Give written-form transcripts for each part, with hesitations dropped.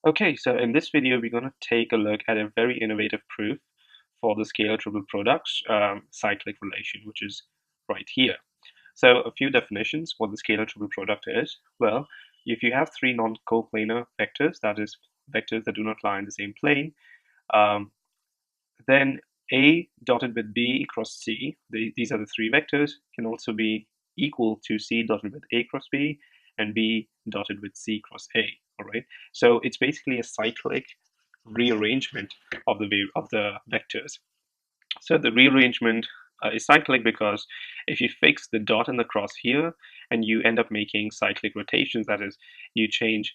Okay, so in this video, we're going to take a look at a very innovative proof for the scalar triple products cyclic relation, which is right here. So a few definitions what the scalar triple product is. Well, if you have three non-coplanar vectors, that is vectors that do not lie in the same plane, um, then A dotted with B cross C, these are the three vectors, can also be equal to C dotted with A cross B and B dotted with C cross A. All right. So it's basically a cyclic rearrangement of the vectors. So the rearrangement is cyclic because if you fix the dot and the cross here, and you end up making cyclic rotations, that is, you change,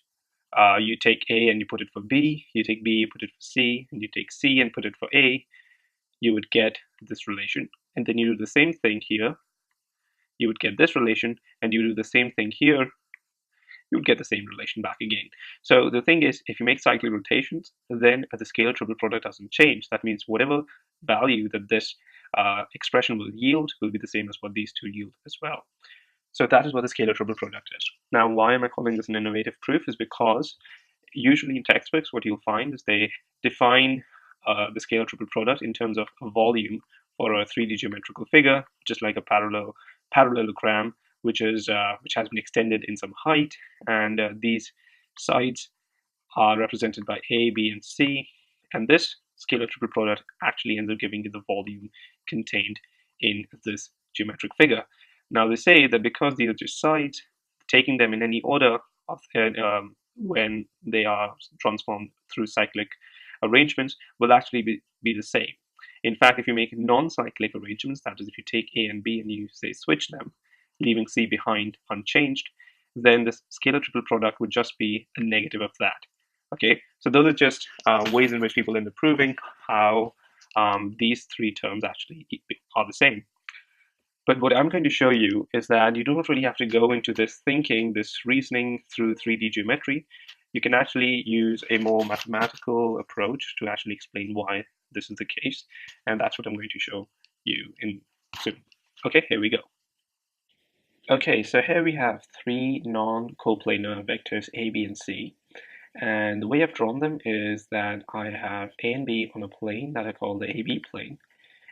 you take A and you put it for B, you take B, you put it for C, and you take C and put it for A, you would get this relation. And then you do the same thing here, you would get this relation, and you do the same thing here, you would get the same relation back again. So the thing is, if you make cyclic rotations, then the scalar triple product doesn't change. That means whatever value that this expression will yield will be the same as what these two yield as well. So that is what the scalar triple product is. Now, why am I calling this an innovative proof? Is because usually in textbooks, what you'll find is they define the scalar triple product in terms of a volume for a 3D geometrical figure, just like a parallelogram, which has been extended in some height, and these sides are represented by A, B, and C, and this scalar triple product actually ends up giving you the volume contained in this geometric figure. Now they say that because these are just sides, taking them in any order of when they are transformed through cyclic arrangements will actually be the same. In fact, if you make non-cyclic arrangements, that is, if you take A and B and you say switch them, leaving C behind unchanged, then the scalar triple product would just be a negative of that. Okay, so those are just ways in which people end up proving how these three terms actually are the same. But what I'm going to show you is that you don't really have to go into this thinking, this reasoning through 3D geometry. You can actually use a more mathematical approach to actually explain why this is the case. And that's what I'm going to show you in soon. Okay, here we go. Okay, so here we have three non-coplanar vectors A, B, and C. And the way I've drawn them is that I have A and B on a plane that I call the AB plane,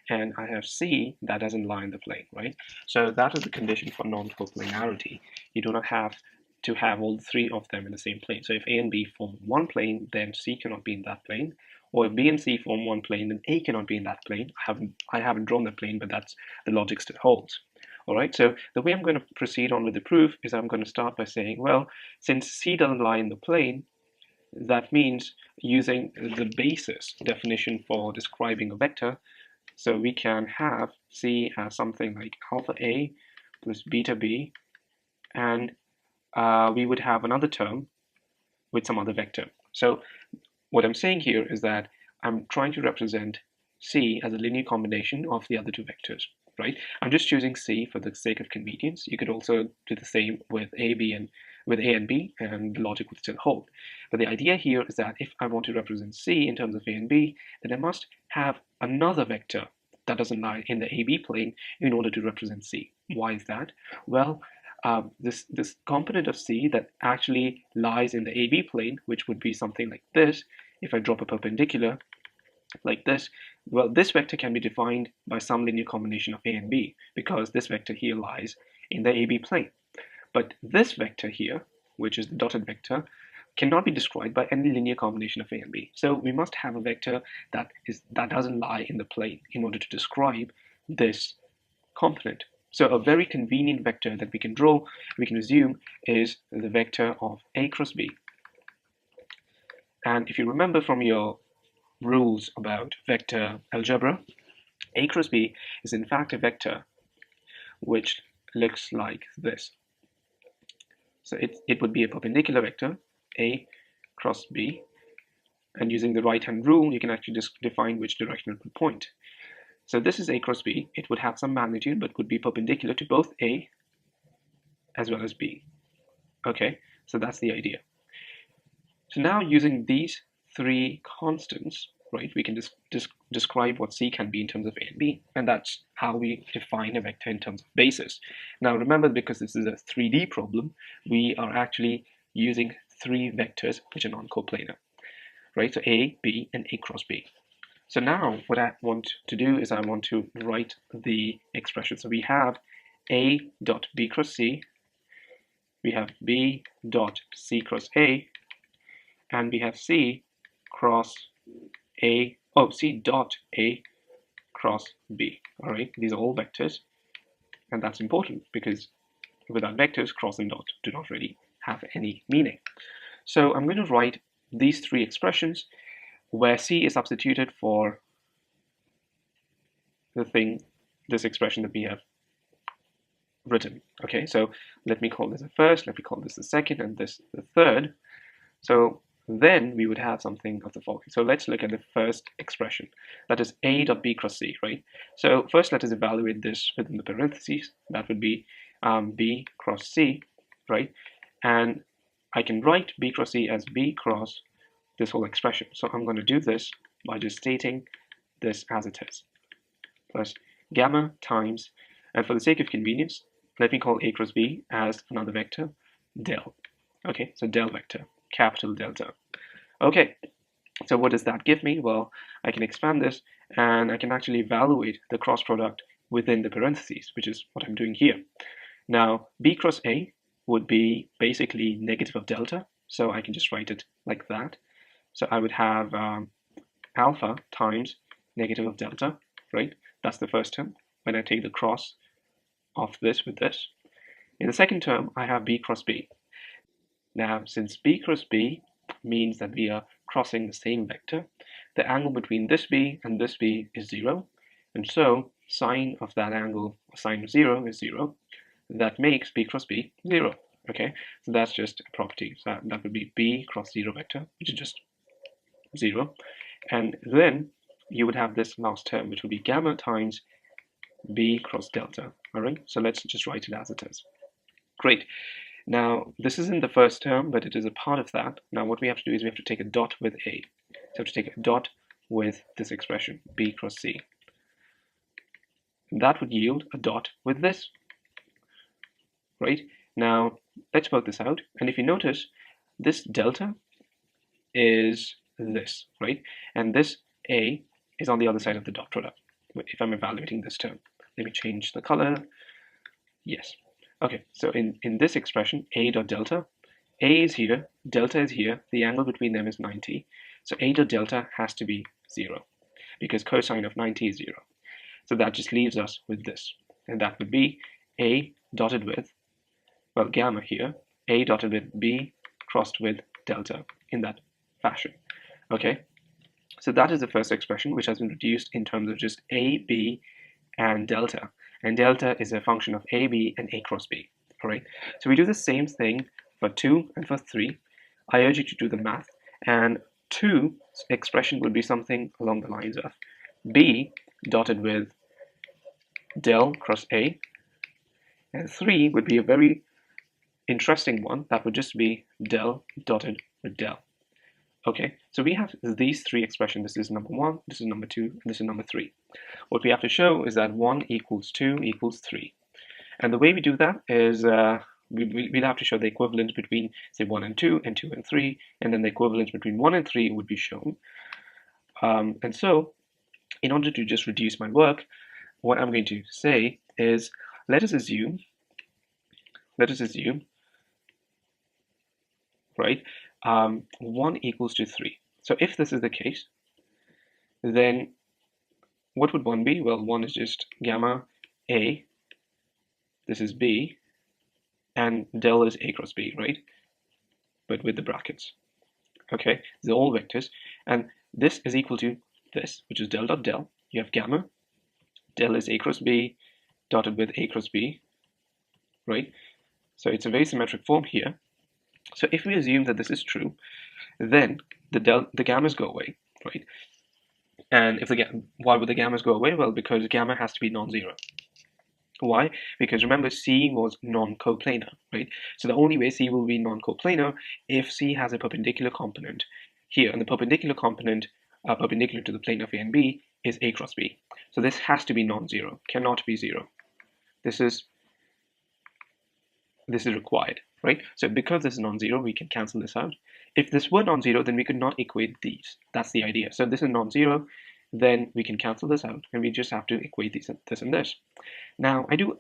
and I have C that doesn't lie in the plane, right? So that is the condition for non-coplanarity. You do not have to have all three of them in the same plane. So if A and B form one plane, then C cannot be in that plane. Or if B and C form one plane, then A cannot be in that plane. I haven't drawn the plane, but that's the logic still holds. All right, so the way I'm going to proceed on with the proof is I'm going to start by saying, well, since C doesn't lie in the plane, that means using the basis definition for describing a vector, so we can have C as something like alpha A plus beta B, and we would have another term with some other vector. So what I'm saying here is that I'm trying to represent C as a linear combination of the other two vectors, right? I'm just choosing C for the sake of convenience. You could also do the same with A and B, and the logic would still hold. But the idea here is that if I want to represent C in terms of A and B, then I must have another vector that doesn't lie in the AB plane in order to represent C. Why is that? Well, this component of C that actually lies in the AB plane, which would be something like this, if I drop a perpendicular like this, well, this vector can be defined by some linear combination of A and B, because this vector here lies in the AB plane. But this vector here, which is the dotted vector, cannot be described by any linear combination of A and B. So we must have a vector that doesn't lie in the plane in order to describe this component. So a very convenient vector that we can draw, we can assume, is the vector of A cross B. And if you remember from your rules about vector algebra, A cross B is in fact a vector which looks like this. So it would be a perpendicular vector, A cross B, and using the right-hand rule, you can actually just define which direction it would point. So this is A cross B. It would have some magnitude, but would be perpendicular to both A as well as B. Okay, so that's the idea. So now using these three constants, right, we can just describe what C can be in terms of A and B, and that's how we define a vector in terms of basis. Now remember, because this is a 3D problem, we are actually using three vectors which are non-coplanar. right? So A, B, and A cross B. So now what I want to do is I want to write the expression. So we have A dot B cross C, we have B dot C cross A, and we have C cross A, C dot A cross B. All right, these are all vectors, and that's important because without vectors, cross and dot do not really have any meaning. So I'm going to write these three expressions where C is substituted for this expression that we have written. Okay, so let me call this the first, let me call this the second, and this the third. So then we would have something of the following. So let's look at the first expression. That is A dot B cross C, right? So first let us evaluate this within the parentheses. That would be B cross C, right? And I can write B cross C as B cross this whole expression. So I'm going to do this by just stating this as it is. Plus gamma times, and for the sake of convenience, let me call A cross B as another vector, del. Okay, so del vector, capital delta. Okay, so what does that give me? Well, I can expand this and I can actually evaluate the cross product within the parentheses, which is what I'm doing here. Now, B cross A would be basically negative of delta, so I can just write it like that. So I would have alpha times negative of delta, right? That's the first term when I take the cross of this with this. In the second term, I have B cross B. Now, since B cross B means that we are crossing the same vector, the angle between this B and this B is 0. And so sine of that angle, sine of 0 is 0. That makes B cross B 0. Okay, so that's just a property. So that would be B cross 0 vector, which is just 0. And then you would have this last term, which would be gamma times B cross delta. All right, so let's just write it as it is. Great. Now, this isn't the first term, but it is a part of that. Now, what we have to do is we have to take a dot with A. So we have to take a dot with this expression, B cross C. And that would yield a dot with this. Right? Now, let's work this out. And if you notice, this delta is this, right? And this A is on the other side of the dot product, if I'm evaluating this term. Let me change the color. Yes. Okay, so in this expression, A dot delta, A is here, delta is here, the angle between them is 90. So A dot delta has to be 0, because cosine of 90 is 0. So that just leaves us with this, and that would be A dotted with, well, gamma here, A dotted with B crossed with delta in that fashion. Okay, so that is the first expression, which has been reduced in terms of just A, B, and delta. And delta is a function of A, B, and A cross B. All right, so we do the same thing for 2 and for 3. I urge you to do the math. And 2 expression would be something along the lines of B dotted with del cross A. And 3 would be a very interesting one. That would just be del dotted with del. Okay, so we have these three expressions. This is number 1, this is number 2, and this is number 3. What we have to show is that 1 equals 2 equals 3. And the way we do that is we'd have to show the equivalence between, say, 1 and 2 and 3, and then the equivalence between 1 and 3 would be shown. And so, in order to just reduce my work, what I'm going to say is, let us assume, right, 1 equals to 3. So if this is the case, then what would 1 be? Well, 1 is just gamma A, this is B, and del is A cross B, right? But with the brackets. Okay, they're all vectors, and this is equal to this, which is del dot del. You have gamma, del is A cross B, dotted with A cross B, right? So it's a very symmetric form here. So if we assume that this is true, then the gammas go away, right? And if why would the gammas go away? Well, because gamma has to be non-zero. Why? Because remember, C was non-coplanar, right? So the only way C will be non-coplanar if C has a perpendicular component here, and the perpendicular component perpendicular to the plane of A and B is A cross B. So this has to be non-zero, cannot be 0. This is required. right? So because this is non-zero, we can cancel this out. If this were non-zero, then we could not equate these. That's the idea. So if this is non-zero, then we can cancel this out, and we just have to equate these, this and this. Now, I do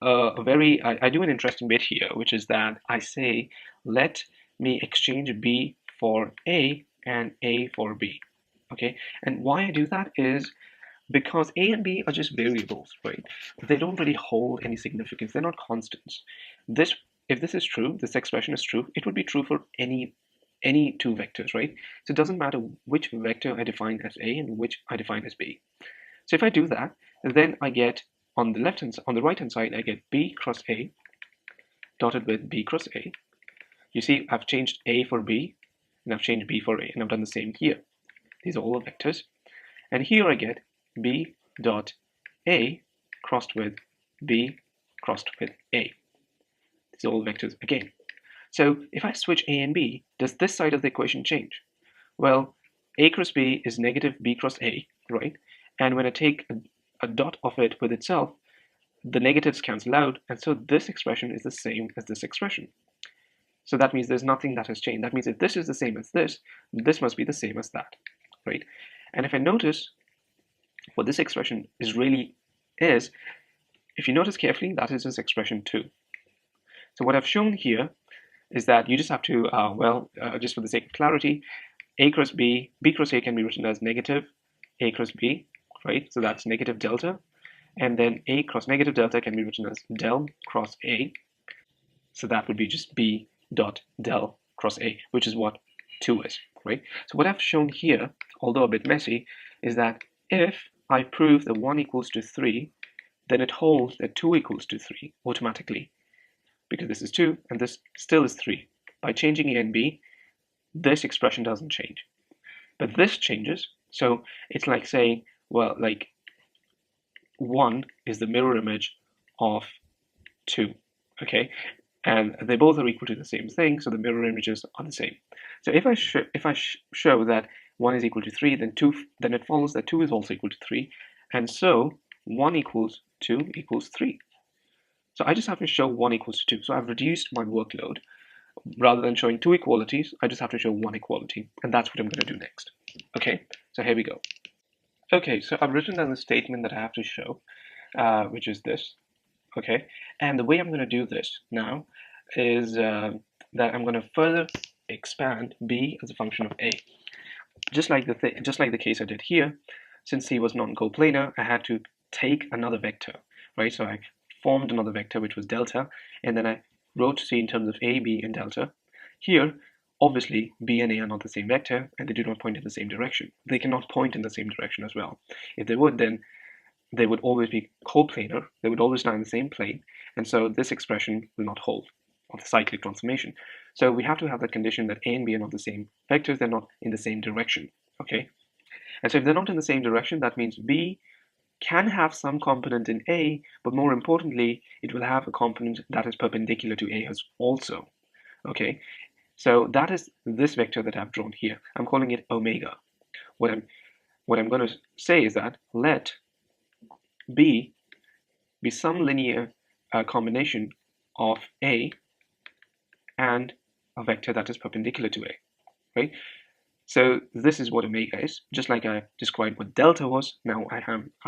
I do an interesting bit here, which is that I say, let me exchange B for A and A for B. Okay, and why I do that is because A and B are just variables, right? They don't really hold any significance. They're not constants. This, if this is true, this expression is true, it would be true for any two vectors, right? So it doesn't matter which vector I define as A and which I define as B. So if I do that, then I get on the on the right hand side, I get B cross A dotted with B cross A. You see, I've changed A for B, and I've changed B for A, and I've done the same here. These are all the vectors. And here I get B dot A crossed with B crossed with A. These are all vectors again. So if I switch A and B, does this side of the equation change? Well, A cross B is negative B cross A, right? And when I take a dot of it with itself, the negatives cancel out, and so this expression is the same as this expression. So that means there's nothing that has changed. That means if this is the same as this must be the same as that, right? And if I notice what this expression is really is, if you notice carefully, that is this expression too. So what I've shown here is that you just have to, just for the sake of clarity, A cross B, B cross A can be written as negative A cross B, right? So that's negative delta. And then A cross negative delta can be written as del cross A. So that would be just B dot del cross A, which is what 2 is, right? So what I've shown here, although a bit messy, is that if I prove that 1 equals to 3, then it holds that 2 equals to 3 automatically, because this is 2 and this still is 3. By changing A and B, this expression doesn't change. But this changes, so it's like saying, well, like 1 is the mirror image of 2, okay? And they both are equal to the same thing, so the mirror images are the same. So if I show that 1 is equal to 3, then it follows that 2 is also equal to 3, and so 1 equals 2 equals 3. So I just have to show 1 equals to 2. So I've reduced my workload. Rather than showing 2 equalities, I just have to show 1 equality, and that's what I'm going to do next. Okay, so here we go. Okay, so I've written down the statement that I have to show, which is this. Okay, and the way I'm going to do this now is that I'm going to further expand B as a function of A. Just like the case I did here, since C was non-coplanar, I had to take another vector, right? So I formed another vector, which was delta, and then I wrote C in terms of A, B, and delta. Here, obviously, B and A are not the same vector, and they do not point in the same direction. They cannot point in the same direction as well. If they would, then they would always be coplanar. They would always lie in the same plane, and so this expression will not hold of the cyclic transformation. So we have to have that condition that A and B are not the same vectors, they're not in the same direction, okay? And so if they're not in the same direction, that means B can have some component in A, but more importantly, it will have a component that is perpendicular to A as also, okay? So that is this vector that I've drawn here. I'm calling it omega. What I'm going to say is that let B be some linear combination of A and a vector that is perpendicular to A, right? So this is what omega is. Just like I described what delta was, now I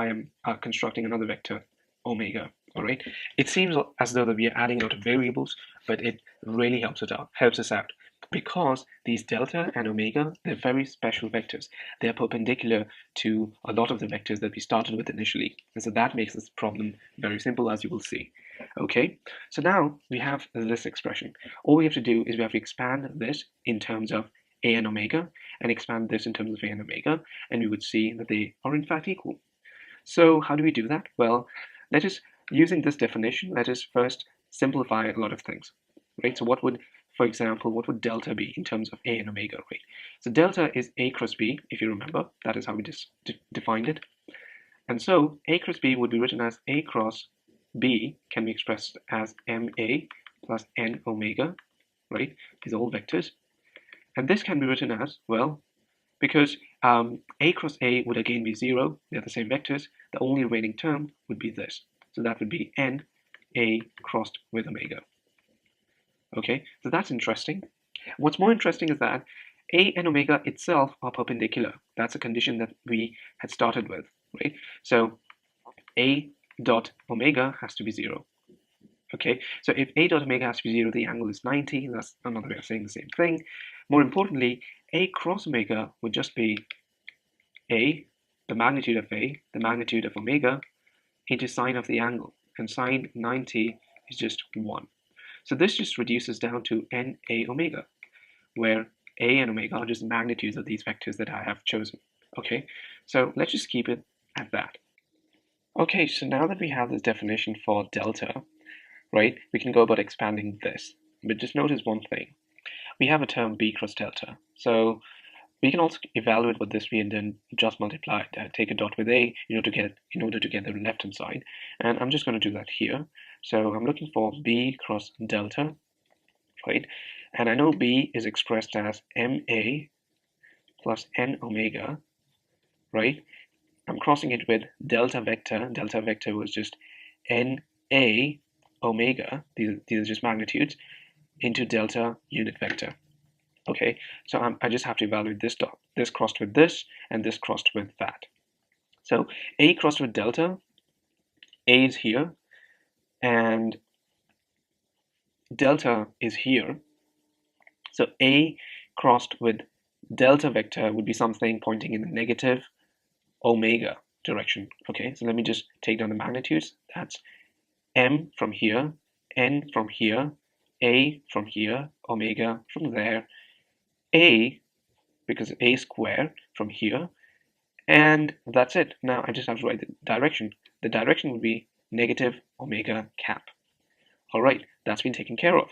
am constructing another vector, omega. All right. It seems as though that we are adding a lot of variables, but it really helps us out because these delta and omega, they're very special vectors. They are perpendicular to a lot of the vectors that we started with initially, and so that makes this problem very simple, as you will see. Okay. So now we have this expression. All we have to do is we have to expand this in terms of A and omega, and expand this in terms of A and omega, and we would see that they are in fact equal. So how do we do that? Well, using this definition, let us first simplify a lot of things, right? So for example, what would delta be in terms of A and omega, right? So delta is A cross B, if you remember, that is how we defined it. And so A cross B would be written as A cross B can be expressed as MA plus N omega, right? These are all vectors. And this can be written as, well, because A cross A would again be 0, they're the same vectors, the only remaining term would be this. So that would be N A crossed with omega. Okay, so that's interesting. What's more interesting is that A and omega itself are perpendicular. That's a condition that we had started with, right? So A dot omega has to be 0. Okay, so if A dot omega has to be 0, the angle is 90. That's another way of saying the same thing. More importantly, A cross omega would just be A, the magnitude of A, the magnitude of omega, into sine of the angle. And sine 90 is just 1. So this just reduces down to NA omega, where A and omega are just magnitudes of these vectors that I have chosen. Okay, so let's just keep it at that. Okay, so now that we have this definition for delta, right, we can go about expanding this. But just notice one thing. We have a term B cross delta. So we can also evaluate what this means and then just multiply it. Take a dot with A in order to get the left hand side. And I'm just going to do that here. So I'm looking for B cross delta, right? And I know B is expressed as MA plus N omega, right? I'm crossing it with delta vector. Delta vector was just NA omega. These are just magnitudes into delta unit vector. Okay, so I just have to evaluate this dot, this crossed with this, and this crossed with that. So A crossed with delta, A is here, and delta is here. So A crossed with delta vector would be something pointing in the negative omega direction. Okay, so let me just take down the magnitudes. That's M from here, N from here, A from here, omega from there, A, because A square from here, and that's it. Now I just have to write the direction. The direction would be negative omega cap. All right, that's been taken care of.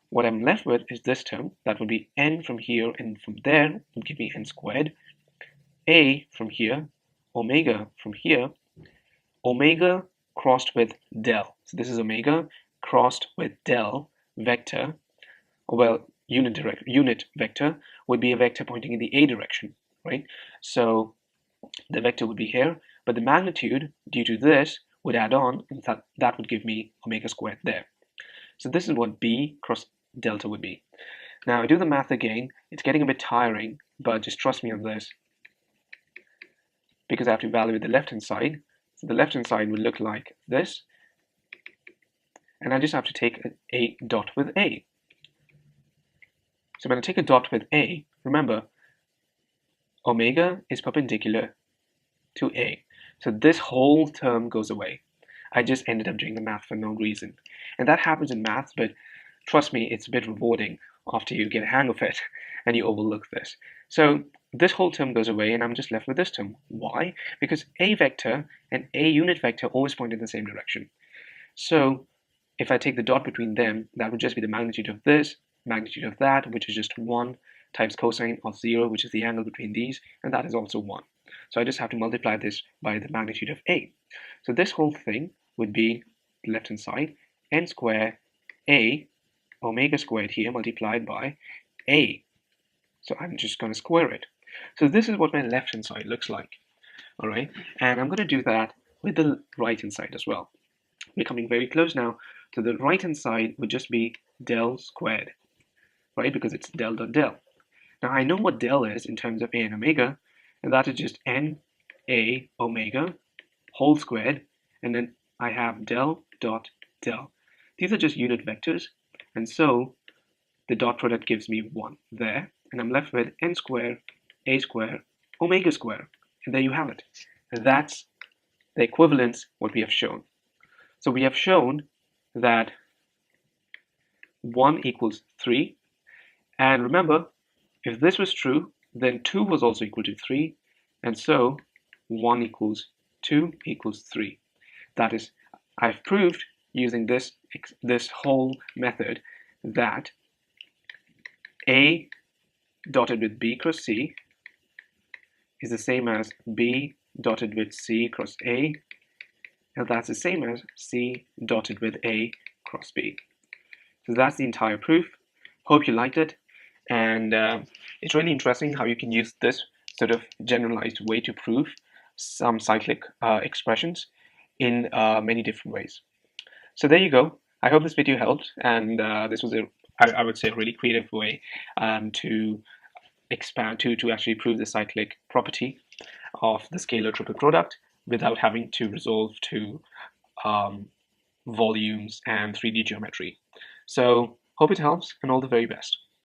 What I'm left with is this term. That would be N from here and from there would give me N squared. A from here, omega from here, omega crossed with del. So this is omega crossed with del vector. Well, unit vector would be a vector pointing in the A direction, right? So the vector would be here, but the magnitude due to this would add on, and that would give me omega squared there. So this is what B cross delta would be. Now I do the math again. It's getting a bit tiring, but just trust me on this, because I have to evaluate the left-hand side. So the left-hand side would look like this, and I just have to take a dot with A. So when I take a dot with A, remember, omega is perpendicular to A. So this whole term goes away. I just ended up doing the math for no reason. And that happens in math, but trust me, it's a bit rewarding after you get a hang of it and you overlook this. So this whole term goes away and I'm just left with this term. Why? Because A vector and A unit vector always point in the same direction. So if I take the dot between them, that would just be the magnitude of this, magnitude of that, which is just 1, times cosine of 0, which is the angle between these, and that is also 1. So I just have to multiply this by the magnitude of A. So this whole thing would be the left-hand side, n squared A omega squared here multiplied by A. So I'm just going to square it. So this is what my left-hand side looks like. All right, and I'm going to do that with the right-hand side as well. We're coming very close now. So the right-hand side would just be del squared, right? Because it's del dot del. Now I know what del is in terms of A and omega, and that is just n A omega whole squared, and then I have del dot del. These are just unit vectors, and so the dot product gives me 1 there, and I'm left with n squared A squared omega squared, and there you have it. And that's the equivalence what we have shown. So we have shown that 1 equals 3, and remember, if this was true, then 2 was also equal to 3, and so 1 equals 2 equals 3. That is, I've proved using this whole method that A dotted with B cross C is the same as B dotted with C cross A, and that's the same as C dotted with A cross B. So that's the entire proof. Hope you liked it, and it's really interesting how you can use this sort of generalized way to prove some cyclic expressions in many different ways. So there you go. I hope this video helped, and this was I would say, a really creative way to expand to actually prove the cyclic property of the scalar triple product without having to resolve to volumes and 3D geometry. So hope it helps, and all the very best.